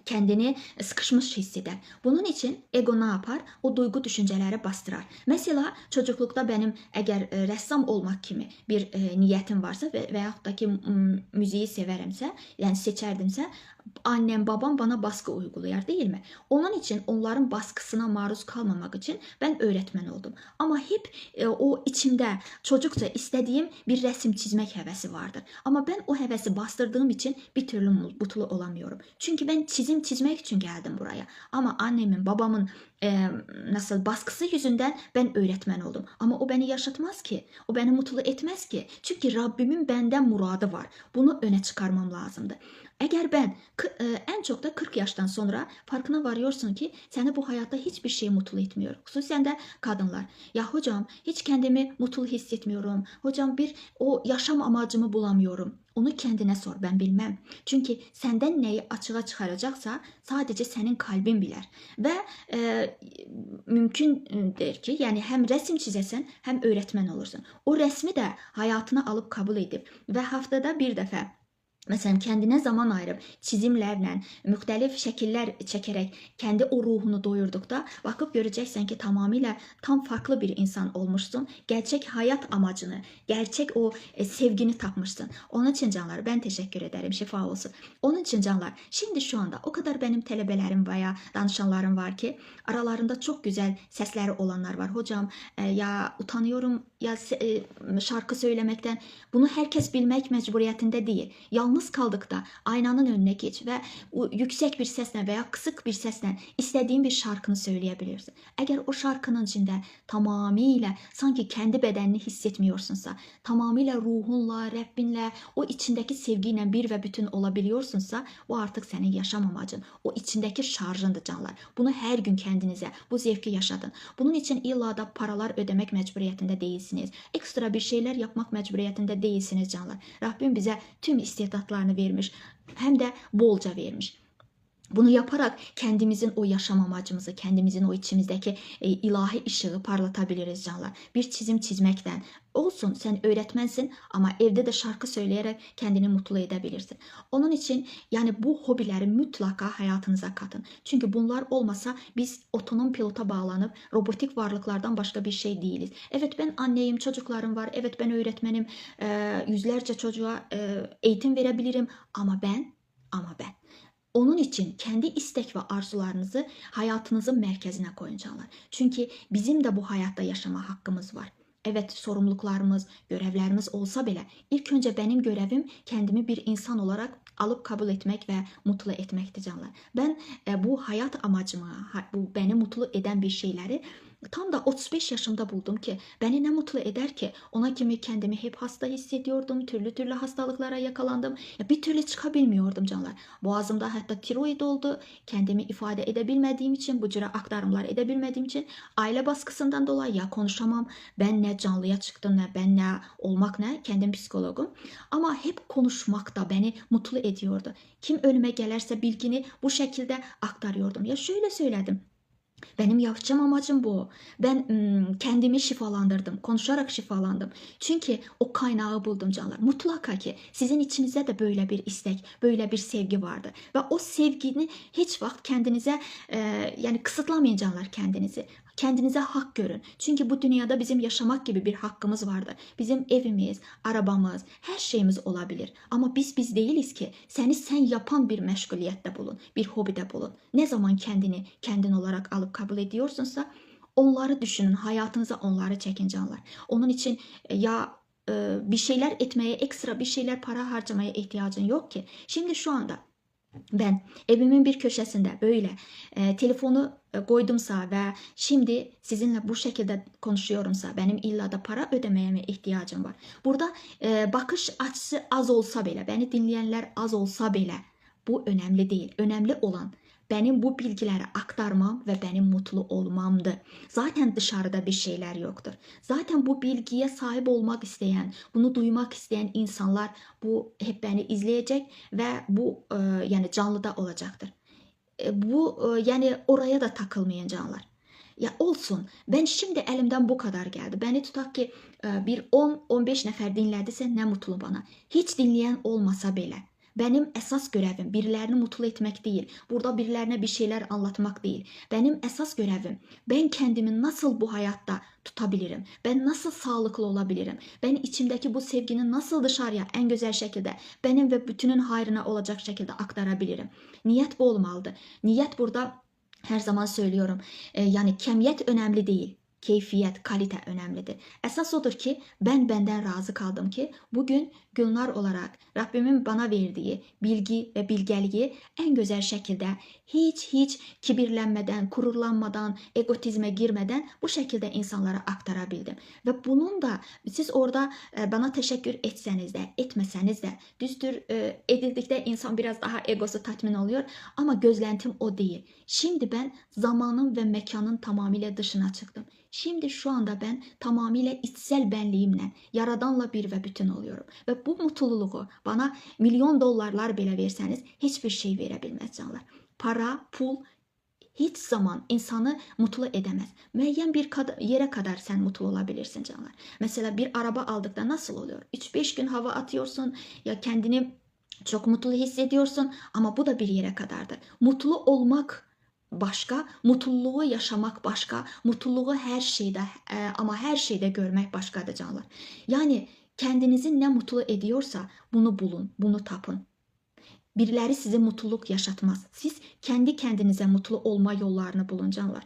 kendini sıkışmış hisseder. Bunun için ego ne yapar? O duygu düşünceleri bastırar. Mesela çocuklukta benim eğer ressam olmak kimi bir niyetim varsa ve yaxud da ki müziği severimsə, yani seçerdimsə, annem, babam bana baskı uygulayar değil mi? Onun için onların baskısına maruz kalmamak için ben öğretmen oldum. Ama hep o içimde çocukça istediğim bir resim çizmek hevesi vardır. Ama ben o hevesi bastırdığım için bir türlü mutlu olamıyorum. Çünkü ben çizmek için geldim buraya. Ama annemin, babamın nasıl baskısı yüzünden ben öğretmen oldum. Ama o beni yaşatmaz ki. O beni mutlu etmez ki. Çünkü Rabbimin benden muradı var. Bunu öne çıkarmam lazımdı. Eğer ben en çok da 40 yaştan sonra farkına varıyorsun ki seni bu hayatta hiçbir şey mutlu etmiyor. Hususen de kadınlar. Ya hocam hiç kendimi mutlu hissetmiyorum. Hocam o yaşam amacımı bulamıyorum. Onu kendine sor, ben bilmem. Çünkü senden neyi açığa çıkaracaksa sadece senin kalbin bilir. Ve mümkündür ki yani hem resim çizesen hem öğretmen olursun. O resmi de hayatına alıp kabul edip ve haftada bir defa mesela kendine zaman ayırıp çizimlerle, müxtəlif şəkillər çekerek kendi o ruhunu doyurdukta bakıp göreceksen ki tamamıyla tam farklı bir insan olmuşsun. Gerçek hayat amacını, gerçek o sevgini tapmışsın. Onun için canlar ben teşekkür ederim. Şifa olsun. Onun için canlar şimdi şu anda o kadar benim talebelerim veya danışanlarım var ki aralarında çok güzel sesleri olanlar var. Hocam ya utanıyorum ya şarkı söylemekten. Bunu herkes bilmek mecburiyetinde değil. Yalnız kaldıkta aynanın önüne geç ve yüksek bir sesle veya kısık bir sesle istediğin bir şarkını söyleyebilirsin. Eğer o şarkının içinde tamamıyla sanki kendi bedenini hissetmiyorsunsa, tamamıyla ruhunla, Rabbinle, o içindeki sevgiyle bir ve bütün olabiliyorsunsa, bu artık senin yaşam amacın. O içindeki şarjındır canlar. Bunu her gün kendinize, bu zevki yaşadın. Bunun için illa da paralar ödemek mecburiyetinde değilsiniz. Ekstra bir şeyler yapmak mecburiyetinde değilsiniz canlar. Rabbim bize tüm istidatlarını vermiş. Hem de bolca vermiş. Bunu yaparak kendimizin o yaşam amacımızı, kendimizin o içimizdeki ilahi ışığı parlatabiliriz canlar. Bir çizim çizmekten olsun, sen öğretmensin ama evde de şarkı söyleyerek kendini mutlu edebilirsin. Onun için yani bu hobileri mutlaka hayatınıza katın. Çünkü bunlar olmasa biz otonom pilota bağlanıp robotik varlıklardan başka bir şey değiliz. Evet ben anneyim, çocuklarım var. Evet ben öğretmenim, yüzlerce çocuğa eğitim verebilirim ama ben. Onun için kendi istek ve arzularınızı hayatınızın merkezine koyun canlar. Çünkü bizim de bu hayatta yaşama hakkımız var. Evet sorumluluklarımız, görevlerimiz olsa bile ilk önce benim görevim kendimi bir insan olarak alıp kabul etmek ve mutlu etmekti canlar. Ben bu hayat amacımı, bu beni mutlu eden bir şeyleri tam da 35 yaşımda buldum ki beni ne mutlu eder ki ona kimi kendimi hep hasta hissediyordum. Türlü hastalıklara yakalandım. Ya bir türlü çıkabilmiyordum canlar. Boğazımda hatta tiroid oldu. Kendimi ifade edebilmediğim için, bu cüre aktarımlar edebilmediğim için aile baskısından dolayı ya konuşamam. Ben ne canlıya çıktım ne ben ne olmak ne. Kendim psikologum. Ama hep konuşmak da beni mutlu ediyordu. Kim önüme gelirse bilgini bu şekilde aktarıyordum. Ya şöyle söyledim. Benim yapacağım amacım bu. Ben kendimi şifalandırdım. Konuşarak şifalandım. Çünkü o kaynağı buldum canlar. Mutlaka ki sizin içinizde de böyle bir istek, böyle bir sevgi vardı. Ve o sevgini hiç vakit kendinize yani kısıtlamayın canlar kendinizi. Kendinize hak görün. Çünkü bu dünyada bizim yaşamak gibi bir hakkımız vardır. Bizim evimiz, arabamız, her şeyimiz olabilir. Ama biz değiliz ki. Seni sen yapan bir meşguliyette bulun. Bir hobide bulun. Ne zaman kendin olarak alıp kabul ediyorsunsa onları düşünün. Hayatınıza onları çekin canlar. Onun için ya bir şeyler etmeye, ekstra bir şeyler para harcamaya ihtiyacın yok ki. Şimdi şu anda Ben evimin bir köşesinde böyle telefonu koydumsa ve şimdi sizinle bu şekilde konuşuyorumsa benim illa da para ödemeye mi ihtiyacım var? Burada bakış açısı az olsa bile, beni dinleyenler az olsa bile bu önemli değil. Önemli olan benim bu bilgileri aktarmam ve benim mutlu olmamdı. Zaten dışarıda bir şeyler yoktur. Zaten bu bilgiye sahip olmak isteyen, bunu duymak isteyen insanlar bu hep beni izleyecek ve bu yani canlıda olacaktır. Bu yani oraya da takılmayan canlılar. Ya olsun. Ben şimdi elimden bu kadar geldi. Beni tutak ki bir 10-15 nefer dinlediyse ne mutlu bana. Hiç dinleyen olmasa bile. Benim esas görevim birilerini mutlu etmek değil. Burada birilerine bir şeyler anlatmak değil. Benim esas görevim ben kendimi nasıl bu hayatta tutabilirim? Ben nasıl sağlıklı olabilirim? Ben içimdeki bu sevgini nasıl dışarıya en güzel şekilde benim ve bütünün hayrına olacak şekilde aktarabilirim? Niyet bu olmalıdır. Niyet burada her zaman söylüyorum. Yani kemiyet önemli değil. Keyfiyet, kalite önemlidir. Esas odur ki ben benden razı kaldım ki bugün Gülnar olarak Rabbimin bana verdiği bilgi ve bilgeliği en güzel şekilde hiç kibirlenmeden, gururlanmadan, egotizme girmeden bu şekilde insanlara aktarabildim. Ve bunun da siz orada bana teşekkür etseniz de etmeseniz de düzdür edildikte insan biraz daha egosu tatmin oluyor ama gözlentim o değil. Şimdi ben zamanın ve mekanın tamamıyla dışına çıktım. Şimdi şu anda ben tamamıyla içsel benliğimle, Yaradanla bir ve bütün oluyorum. Ve bu mutluluğu bana milyon dolarlar bile verseniz hiçbir şey verebilmez canlar. Para, pul hiç zaman insanı mutlu edemez. Müeyyen bir yere kadar sen mutlu olabilirsin canlar. Mesela bir araba aldıkta nasıl oluyor? 3-5 gün hava atıyorsun ya kendini çok mutlu hissediyorsun ama bu da bir yere kadardır. Mutlu olmak başka, mutluluğu yaşamak başka, mutluluğu her şeyde ama her şeyde görmek başkadır canlar. Yani kendinizi ne mutlu ediyorsa bunu bulun, bunu tapın. Birileri size mutluluk yaşatmaz. Siz kendi kendinize mutlu olma yollarını bulun canlar.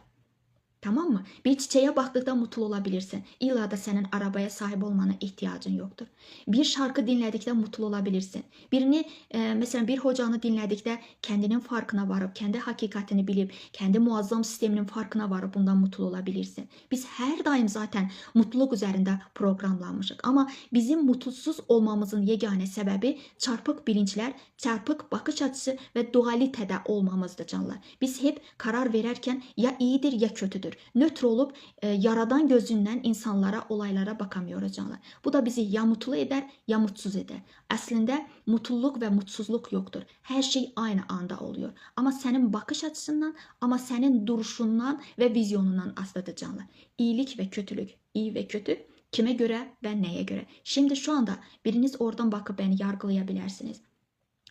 Tamam mı? Bir çiçeğe baktıkta mutlu olabilirsin. İlla da senin arabaya sahip olmana ihtiyacın yoktur. Bir şarkı dinledikte mutlu olabilirsin. Birini mesela bir hocanı dinledikte kendinin farkına varıp, kendi hakikatini bilip, kendi muazzam sisteminin farkına varıp bundan mutlu olabilirsin. Biz her daim zaten mutluluk üzerinde programlanmışık. Ama bizim mutsuz olmamızın yegane sebebi çarpık bilinçler, çarpık bakış açısı ve dualitede olmamızdır canlar. Biz hep karar verirken ya iyidir ya kötüdür. Nötr olup yaradan gözünden insanlara, olaylara bakamıyoruz canlar. Bu da bizi ya mutlu eder ya mutsuz eder. Aslında mutluluk ve mutsuzluk yoktur. Her şey aynı anda oluyor. Ama senin bakış açısından, ama senin duruşundan ve vizyonundan aslıdır canlar. İyilik ve kötülük, iyi ve kötü kime göre ve neye göre? Şimdi şu anda biriniz oradan bakıp beni yargılayabilirsiniz.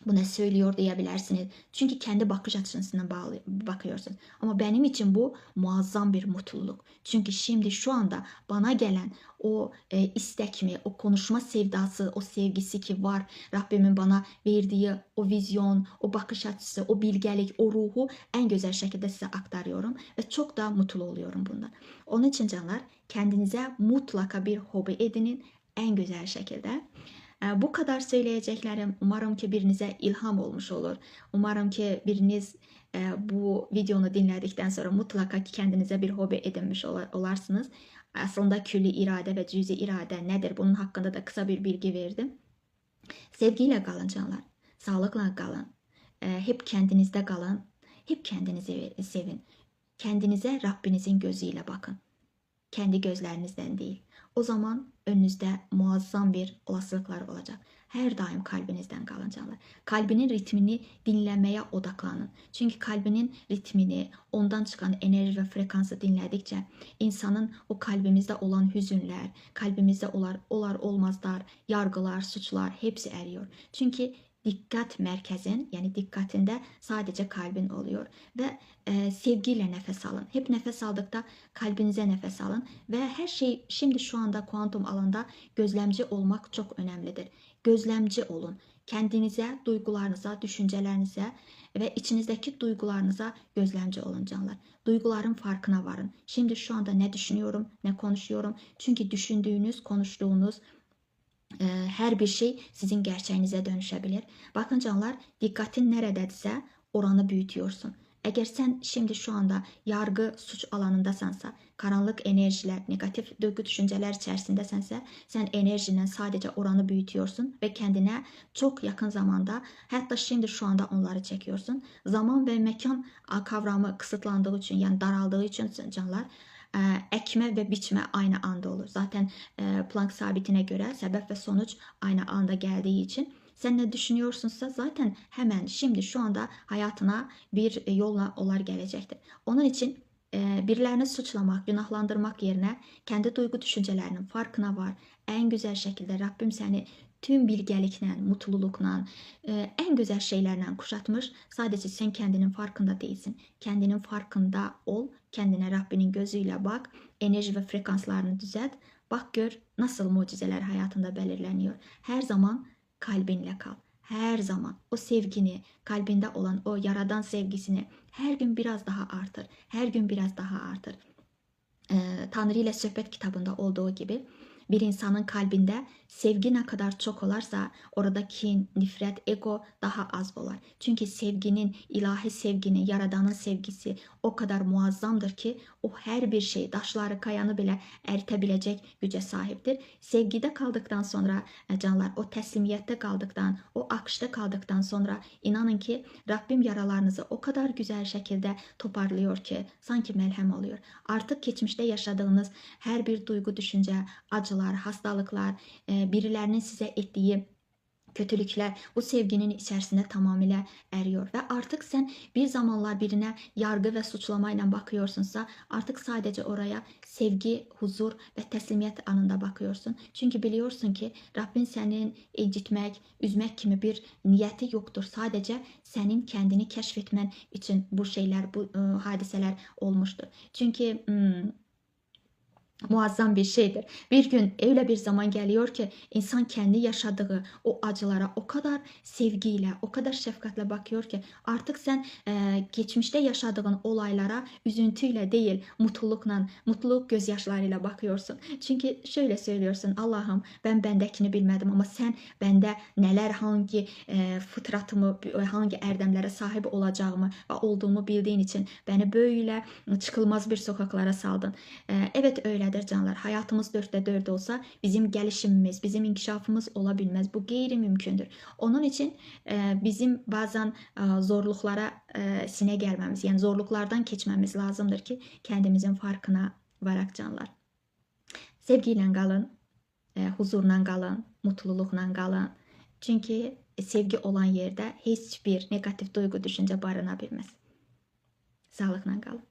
Bu ne söylüyor diyebilirsiniz. Çünkü kendi bakış açısından bakıyorsun. Ama benim için bu muazzam bir mutluluk. Çünkü şimdi şu anda bana gelen o istek mi, o konuşma sevdası, o sevgisi ki var. Rabbimin bana verdiği o vizyon, o bakış açısı, o bilgelik, o ruhu en güzel şekilde size aktarıyorum. Ve çok da mutlu oluyorum bundan. Onun için canlar kendinize mutlaka bir hobi edinin en güzel şekilde. Bu kadar söyleyeceklerim umarım ki birinize ilham olmuş olur. Umarım ki biriniz bu videonu dinledikten sonra mutlaka kendinize bir hobi edinmiş olarsınız. Aslında külli irade ve cüzi irade nedir? Bunun hakkında da kısa bir bilgi verdim. Sevgiyle kalın canlar. Sağlıkla kalın. Hep kendinizde kalın. Hep kendinizi sevin. Kendinize Rabbinizin gözüyle bakın. Kendi gözlerinizden değil. O zaman önünüzde muazzam bir olasılıklar olacak. Her daim kalbinizden kalın canlar. Kalbinin ritmini dinlemeye odaklanın. Çünkü kalbinin ritmini, ondan çıkan enerji ve frekansı dinledikçe insanın o kalbimizde olan hüzünler, kalbimizde olar olmazlar, yargılar, suçlar hepsi eriyor. Çünkü dikkat merkezin yani dikkatinde sadece kalbin oluyor ve sevgiyle nefes alın. Hep nefes aldıkta kalbinize nefes alın ve her şey şimdi şu anda kuantum alanda gözlemci olmak çok önemlidir. Gözlemci olun. Kendinize, duygularınıza, düşüncelerinize ve içinizdeki duygularınıza gözlemci olun canlar. Duyguların farkına varın. Şimdi şu anda ne düşünüyorum, ne konuşuyorum? Çünkü düşündüğünüz, konuştuğunuz Hər bir şey sizin gerçəyinizə dönüşə bilir. Bakın canlar, dikkatin nerədədirsə oranı büyütüyorsun. Eğer sen şimdi şu anda yargı, suç alanındasansa, karanlık enerjiler, negatif duygu düşünceler içerisindesənsə, sen enerjinden sadece oranı büyütüyorsun ve kendine çok yakın zamanda, hatta şimdi şu anda onları çekiyorsun. Zaman ve mekan kavramı kısıtlandığı için, yani daraldığı için canlar, ekme ve biçme aynı anda olur. Zaten Planck sabitine göre sebep ve sonuç aynı anda geldiği için sen ne düşünüyorsunsa zaten hemen şimdi şu anda hayatına bir yolla onlar gelecektir. Onun için birilerini suçlamak, günahlandırmak yerine kendi duygu düşüncelerinin farkına var. En güzel şekilde Rabbim seni tüm bilgeliklə, mutlulukla, en güzel şeylerle kuşatmış. Sadece sen kendinin farkında değilsin. Kendinin farkında ol. Kendine Rabbinin gözüyle bak. Enerji ve frekanslarını düzelt. Bak gör nasıl mucizeler hayatında belirleniyor. Her zaman kalbinle kal. Her zaman o sevgini, kalbinde olan o yaradan sevgisini her gün biraz daha artır. Her gün biraz daha artır. Tanrı ile Söhbət kitabında olduğu gibi bir insanın kalbinde sevgi ne kadar çok olarsa orada kin, nifret, ego daha az olur. Çünkü sevginin, ilahi sevginin, yaradanın sevgisi o kadar muazzamdır ki o her bir şey, daşları, kayanı bile eritebilecek güce sahiptir. Sevgide kaldıktan sonra canlar, o teslimiyette kaldıktan, o akışta kaldıktan sonra inanın ki Rabbim yaralarınızı o kadar güzel şekilde toparlıyor ki sanki melhem oluyor. Artık geçmişte yaşadığınız her bir duygu, düşünce, acılar, hastalıklar, birilerinin size ettiği kötülükler bu sevginin içerisinde tamamıyla eriyor. Ve artık sen bir zamanlar birine yargı ve suçlamayla bakıyorsunsa artık sadece oraya sevgi, huzur ve teslimiyet anında bakıyorsun. Çünkü biliyorsun ki Rabbin senin incitmek, üzmek kimi bir niyeti yoktur. Sadece senin kendini keşfetmen için bu şeyler, bu hadiseler olmuştur. Çünkü muazzam bir şeydir. Bir gün öyle bir zaman geliyor ki insan kendi yaşadığı o acılara o kadar sevgiyle, o kadar şefkatle bakıyor ki artık sen geçmişte yaşadığın olaylara üzüntüyle değil, mutlulukla, mutluluk gözyaşlarıyla bakıyorsun. Çünkü şöyle söylüyorsun: Allah'ım, ben bendekini bilmedim ama sen bende neler, hangi fıtratımı, hangi erdemlere sahip olacağımı ve olduğumu bildiğin için beni böyle çıkılmaz bir sokaklara saldın. Evet öyledir canlar. Hayatımız dörtte dört olsa bizim gelişimimiz, bizim inkişafımız olabilmez. Bu gayri mümkündür. Onun için bizim bazen zorluklara sine gelmemiz, yani zorluklardan geçmemiz lazımdır ki kendimizin farkına varak canlar. Sevgiyle kalın, huzurla kalın, mutlulukla kalın. Çünkü sevgi olan yerde hiçbir negatif duygu, düşünce barınabilmez. Sağlıkla kalın.